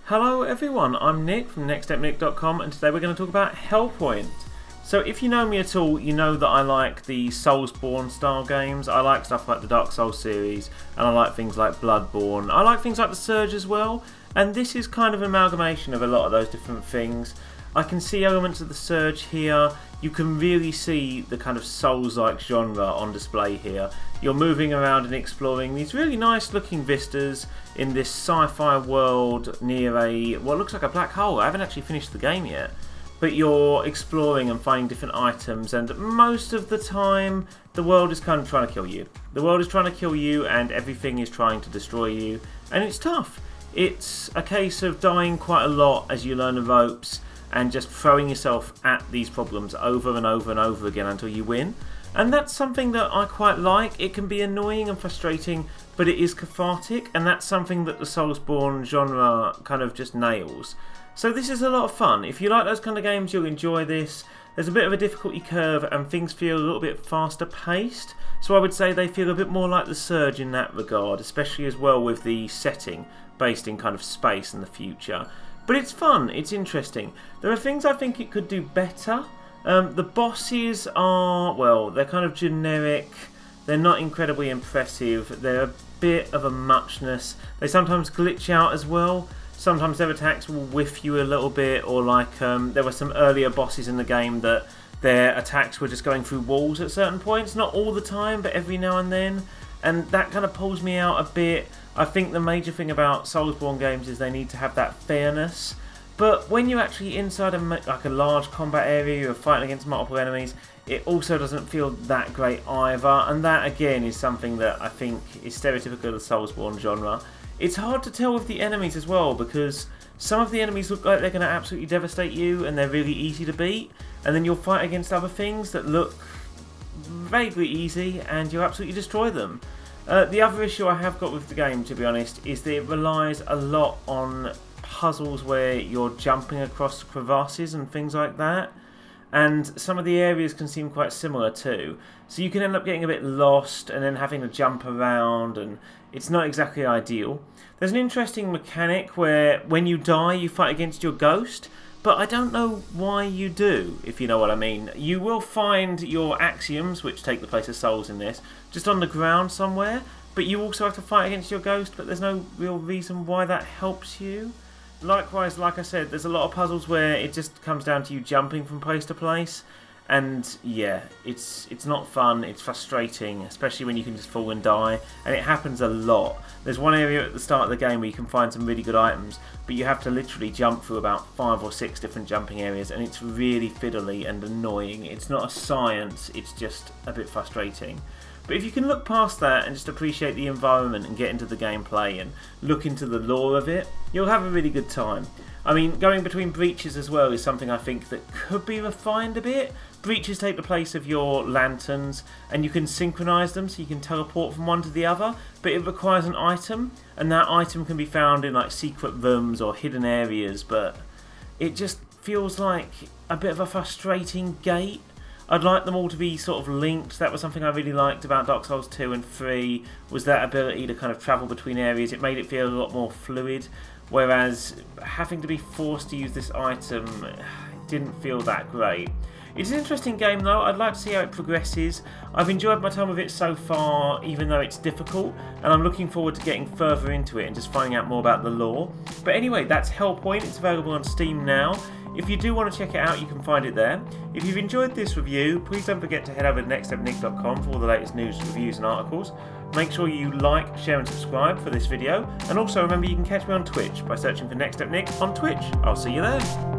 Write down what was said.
Hello everyone, I'm Nick from nextstepnick.com and today we're going to talk about Hellpoint. So if you know me at all, you know that I like the Soulsborne style games. I like stuff like the Dark Souls series, and I like things like Bloodborne. I like things like the Surge as well, and this is kind of an amalgamation of a lot of those different things. I can see elements of the Surge here. You can really see the kind of Souls-like genre on display here. You're moving around and exploring these really nice looking vistas in this sci-fi world near what looks like a black hole. I haven't actually finished the game yet. But you're exploring and finding different items, and most of the time the world is kind of trying to kill you. The world is trying to kill you and everything is trying to destroy you, and it's tough. It's a case of dying quite a lot as you learn the ropes and just throwing yourself at these problems over and over and over again until you win. And that's something that I quite like. It can be annoying and frustrating, but it is cathartic, and that's something that the Soulsborne genre kind of just nails. So this is a lot of fun. If you like those kind of games, you'll enjoy this. There's a bit of a difficulty curve and things feel a little bit faster paced. So I would say they feel a bit more like the Surge in that regard, especially as well with the setting based in kind of space and the future. But it's fun, it's interesting. There are things I think it could do better. The bosses are, well, they're kind of generic. They're not incredibly impressive. They're a bit of a muchness. They sometimes glitch out as well. Sometimes their attacks will whiff you a little bit, or like there were some earlier bosses in the game that their attacks were just going through walls at certain points. Not all the time, but every now and then. And that kind of pulls me out a bit. I think the major thing about Soulsborne games is they need to have that fairness. But when you're actually inside a large combat area, you're fighting against multiple enemies, it also doesn't feel that great either. And that again is something that I think is stereotypical of the Soulsborne genre. It's hard to tell with the enemies as well, because some of the enemies look like they're going to absolutely devastate you and they're really easy to beat, and then you'll fight against other things that look vaguely easy and you'll absolutely destroy them. The other issue I have got with the game, to be honest, is that it relies a lot on puzzles where you're jumping across crevasses and things like that, and some of the areas can seem quite similar too. So you can end up getting a bit lost and then having to jump around, and it's not exactly ideal. There's an interesting mechanic where when you die you fight against your ghost, but I don't know why you do, if you know what I mean. You will find your axioms, which take the place of souls in this, just on the ground somewhere, but you also have to fight against your ghost, but there's no real reason why that helps you. Likewise, like I said, there's a lot of puzzles where it just comes down to you jumping from place to place, and yeah, it's not fun, it's frustrating, especially when you can just fall and die, and it happens a lot. There's one area at the start of the game where you can find some really good items, but you have to literally jump through about 5 or 6 different jumping areas, and it's really fiddly and annoying. It's not a science, it's just a bit frustrating. But if you can look past that and just appreciate the environment and get into the gameplay and look into the lore of it, you'll have a really good time. I mean, going between breaches as well is something I think that could be refined a bit. Breaches take the place of your lanterns, and you can synchronise them so you can teleport from one to the other, but it requires an item, and that item can be found in like secret rooms or hidden areas, but it just feels like a bit of a frustrating gate. I'd like them all to be sort of linked. That was something I really liked about Dark Souls 2 and 3, was that ability to kind of travel between areas. It made it feel a lot more fluid, whereas having to be forced to use this item didn't feel that great. It's an interesting game though. I'd like to see how it progresses. I've enjoyed my time with it so far, even though it's difficult, and I'm looking forward to getting further into it and just finding out more about the lore. But anyway, that's Hellpoint. It's available on Steam now. If you do want to check it out, you can find it there. If you've enjoyed this review, please don't forget to head over to nextstepnick.com for all the latest news, reviews and articles. Make sure you like, share and subscribe for this video, and also remember you can catch me on Twitch by searching for Next Step Nick on Twitch. I'll see you there.